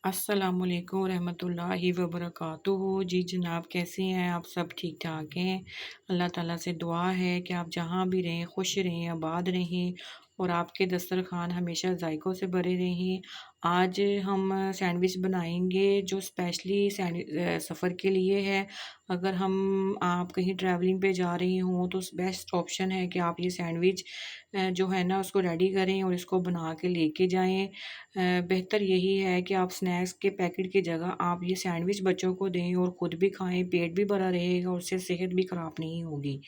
अस्सलामुअलैकुम रहमतुल्लाहि व बरकातुहू। जी जनाब, कैसे हैं आप? सब ठीक ठाक हैं? अल्लाह ताला से दुआ है कि आप जहाँ भी रहें खुश रहें, आबाद रहें और आपके दस्तरखान हमेशा जायकों से भरे रहें। आज हम सैंडविच बनाएंगे जो स्पेशली सफ़र के लिए है। अगर आप कहीं ट्रैवलिंग पे जा रही हों तो बेस्ट ऑप्शन है कि आप ये सैंडविच जो है ना उसको रेडी करें और इसको बना के लेके जाएं। बेहतर यही है कि आप स्नैक्स के पैकेट की जगह आप ये सैंडविच बच्चों को दें और ख़ुद भी खाएं, पेट भी भरा रहेगा और उससे सेहत भी ख़राब नहीं होगी।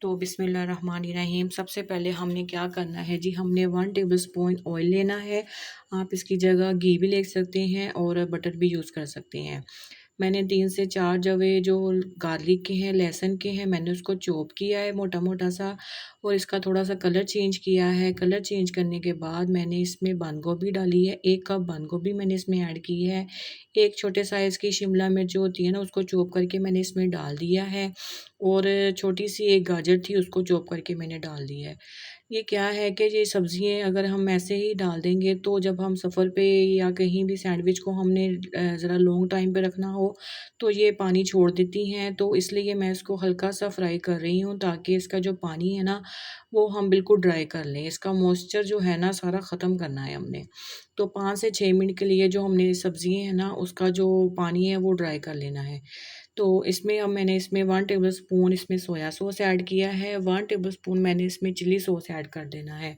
तो बिस्मिल्लाहिर्रहमानिर्रहीम। सबसे पहले हमने क्या करना है जी, हमने 1 टेबलस्पून ऑयल लेना है। आप इसकी जगह घी भी ले सकते हैं और बटर भी यूज़ कर सकते हैं। मैंने 3 से 4 जवे जो गार्लिक के हैं, लहसुन के हैं, मैंने उसको चॉप किया है मोटा-मोटा सा और इसका थोड़ा-सा कलर चेंज किया है। कलर चेंज करने के बाद मैंने इसमें बंद गोभी डाली है, 1 कप बंद गोभी मैंने इसमें ऐड की है। 1 छोटे साइज़ की शिमला मिर्च जो होती है ना, उसको चॉप करके मैंने इसमें डाल दिया है और छोटी-सी 1 गाजर थी, उसको चॉप करके मैंने डाल दी है। ये क्या है कि ये सब्ज़ियाँ अगर हम ऐसे ही डाल देंगे तो जब हम सफ़र पे या कहीं भी सैंडविच को हमने ज़रा लॉन्ग टाइम पे रखना हो तो ये पानी छोड़ देती हैं। तो इसलिए मैं इसको हल्का-सा फ्राई कर रही हूँ ताकि इसका जो पानी है ना वो हम बिल्कुल ड्राई कर लें। इसका मॉइस्चर जो है ना सारा ख़त्म करना है हमने। तो 5 से 6 मिनट के लिए जो हमने सब्ज़ियाँ हैं ना उसका जो पानी है वो ड्राई कर लेना है। तो इसमें अब मैंने इसमें 1 टेबलस्पून इसमें सोया सॉस ऐड किया है, 1 टेबलस्पून मैंने इसमें चिली सॉस ऐड कर देना है।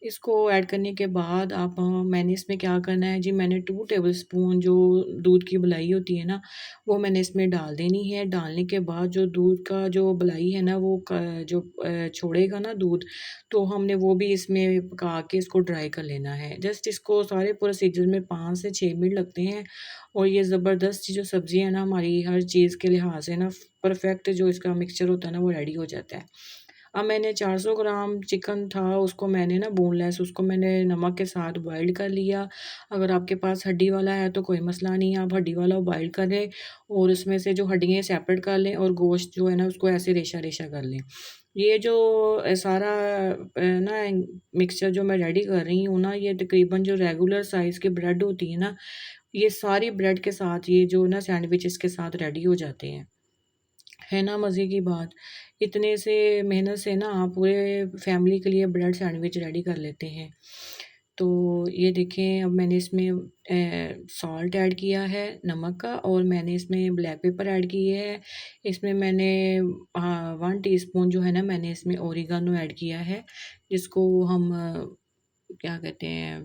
इसको ऐड करने के बाद मैंने इसमें क्या करना है जी, मैंने 2 टेबलस्पून जो दूध की मलाई होती है ना, वो मैंने इसमें डाल देनी है। डालने के बाद जो दूध का जो मलाई है ना वो छोड़ेगा ना दूध, तो हमने वो भी इसमें पका के इसको ड्राई कर लेना है। जस्ट इसको सारे प्रोसीजर में 5 से 6 मिनट लगते हैं और ये ज़बरदस्त जो सब्ज़ी है ना हमारी हर चीज़ के लिहाज से ना परफेक्ट जो इसका मिक्सचर होता है ना वो रेडी हो जाता है। अब मैंने 400 ग्राम चिकन था, उसको मैंने ना बोनलेस उसको मैंने नमक के साथ बॉइल्ड कर लिया। अगर आपके पास हड्डी वाला है तो कोई मसला नहीं है, आप हड्डी वाला बॉइल्ड कर लें और उसमें से जो हड्डियाँ सेपरेट कर लें और गोश्त जो है ना उसको ऐसे रेशा-रेशा कर लें। ये जो सारा ना मिक्सचर जो मैं रेडी कर रही हूँ ना, ये तकरीबन जो रेगुलर साइज़ की ब्रेड होती है ना, ये सारी ब्रेड के साथ ये जो ना सैंडविचेस के साथ रेडी हो जाते हैं। है ना मज़े की बात? इतने से मेहनत से ना आप पूरे फैमिली के लिए ब्रेड सैंडविच रेडी कर लेते हैं। तो ये देखें, अब मैंने इसमें सॉल्ट ऐड किया है, नमक का, और मैंने इसमें ब्लैक पेपर ऐड किए है। इसमें मैंने 1 टीस्पून जो है ना मैंने इसमें ओरिगानो ऐड किया है, जिसको हम क्या कहते हैं,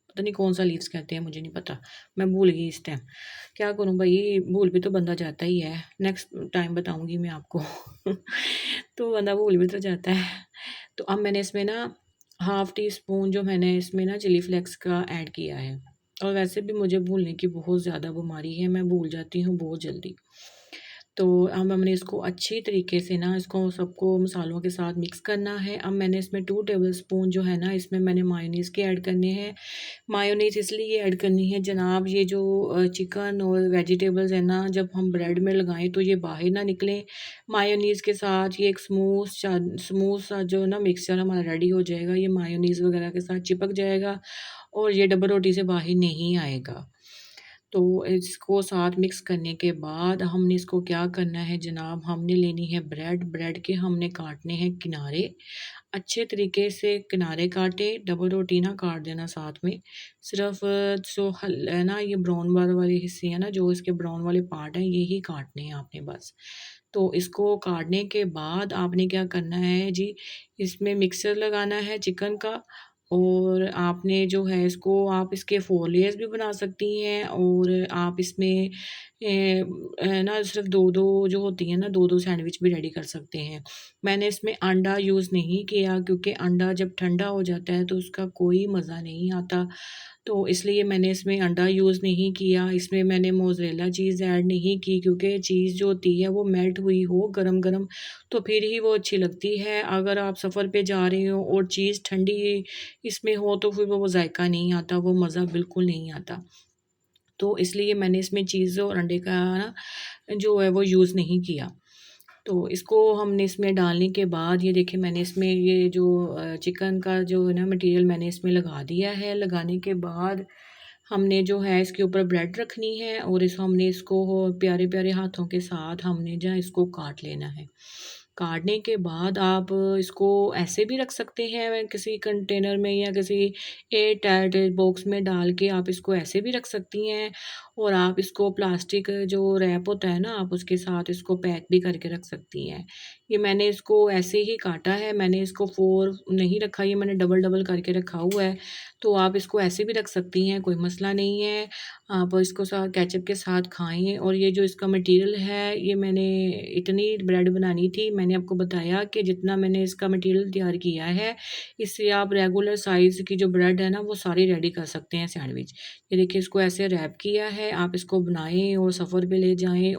पता नहीं कौन-सा लीव्स कहते हैं, मुझे नहीं पता। मैं भूल गई इस टाइम। क्या करूँ भई, भूल भी तो बंदा जाता ही है। नेक्स्ट टाइम बताऊँगी मैं आपको। तो बंदा भूल भी तो जाता है। तो अब मैंने इसमें ना हाफ़ टी स्पून जो मैंने इसमें ना चिली फ्लेक्स का ऐड किया है। और वैसे भी मुझे भूलने की बहुत ज़्यादा बीमारी है, मैं भूल जाती हूँ बहुत जल्दी। तो अब हमने इसको अच्छी तरीके से ना इसको सबको मसालों के साथ मिक्स करना है। अब मैंने इसमें 2 टेबलस्पून जो है ना इसमें मैंने मायोनीज़ के ऐड करने हैं। मायोनीज़ इसलिए ऐड करनी है जनाब, ये जो चिकन और वेजिटेबल्स है ना जब हम ब्रेड में लगाएँ तो ये बाहर ना निकलें। मायोनीज़ के साथ ये एक स्मूथ सा जो ना मिक्सचर हमारा रेडी हो जाएगा। ये मायोनीज़ वगैरह के साथ चिपक जाएगा और ये डबल रोटी से बाहर नहीं आएगा। तो इसको साथ मिक्स करने के बाद हमने इसको क्या करना है जनाब, हमने लेनी है ब्रेड, ब्रेड के हमने काटने हैं किनारे, अच्छे तरीके से किनारे काटे, डबल रोटी ना काट देना साथ में। सिर्फ़ जो हल है ना ये ब्राउन बार वाले हिस्से हैं ना, जो इसके ब्राउन वाले पार्ट हैं, यही काटने हैं आपने बस। तो इसको काटने के बाद आपने क्या करना है जी, इसमें मिक्सर लगाना है चिकन का, और आपने जो है इसको आप इसके 4 लेयर्स भी बना सकती हैं और आप इसमें ना सिर्फ़ 2-2 जो होती हैं ना 2-2 सैंडविच भी रेडी कर सकते हैं। मैंने इसमें अंडा यूज़ नहीं किया क्योंकि अंडा जब ठंडा हो जाता है तो उसका कोई मज़ा नहीं आता। तो इसलिए मैंने इसमें अंडा यूज़ नहीं किया। इसमें मैंने मोज़रेला चीज़ ऐड नहीं की क्योंकि चीज़ जो होती है वो मेल्ट हुई हो गरम-गरम तो फिर ही वो अच्छी लगती है। अगर आप सफ़र पे जा रहे हो और चीज़ ठंडी इसमें हो तो फिर वो जायका नहीं आता, वो मज़ा बिल्कुल नहीं आता। तो इसलिए मैंने इसमें चीज़ और अंडे का ना जो है वो यूज़ नहीं किया। तो इसको हमने इसमें डालने के बाद ये देखिए मैंने इसमें ये जो चिकन का जो है ना मटेरियल मैंने इसमें लगा दिया है। लगाने के बाद हमने जो है इसके ऊपर ब्रेड रखनी है और इस हमने इसको प्यारे-प्यारे हाथों के साथ हमने जो है इसको काट लेना है। काटने के बाद आप इसको ऐसे भी रख सकते हैं किसी कंटेनर में या किसी एयर टाइट बॉक्स में डाल के आप इसको ऐसे भी रख सकती हैं और आप इसको प्लास्टिक जो रैप होता है ना, आप उसके साथ इसको पैक भी करके रख सकती हैं। ये मैंने इसको ऐसे ही काटा है, मैंने इसको 4 नहीं रखा, ये मैंने डबल-डबल करके रखा हुआ है। तो आप इसको ऐसे भी रख सकती हैं, कोई मसला नहीं है। आप इसको केचअप के साथ खाएँ और ये जो इसका मटीरियल है, ये मैंने इतनी ब्रेड बनानी थी। मैंने आपको बताया कि जितना मैंने इसका मटीरियल तैयार किया है, इससे आप रेगुलर साइज़ की जो ब्रेड है ना, वो सारी रेडी कर सकते हैं सैंडविच। ये देखिए इसको ऐसे रैप किया है, आप इसको बनाएँ और सफ़र पे ले जाएँ।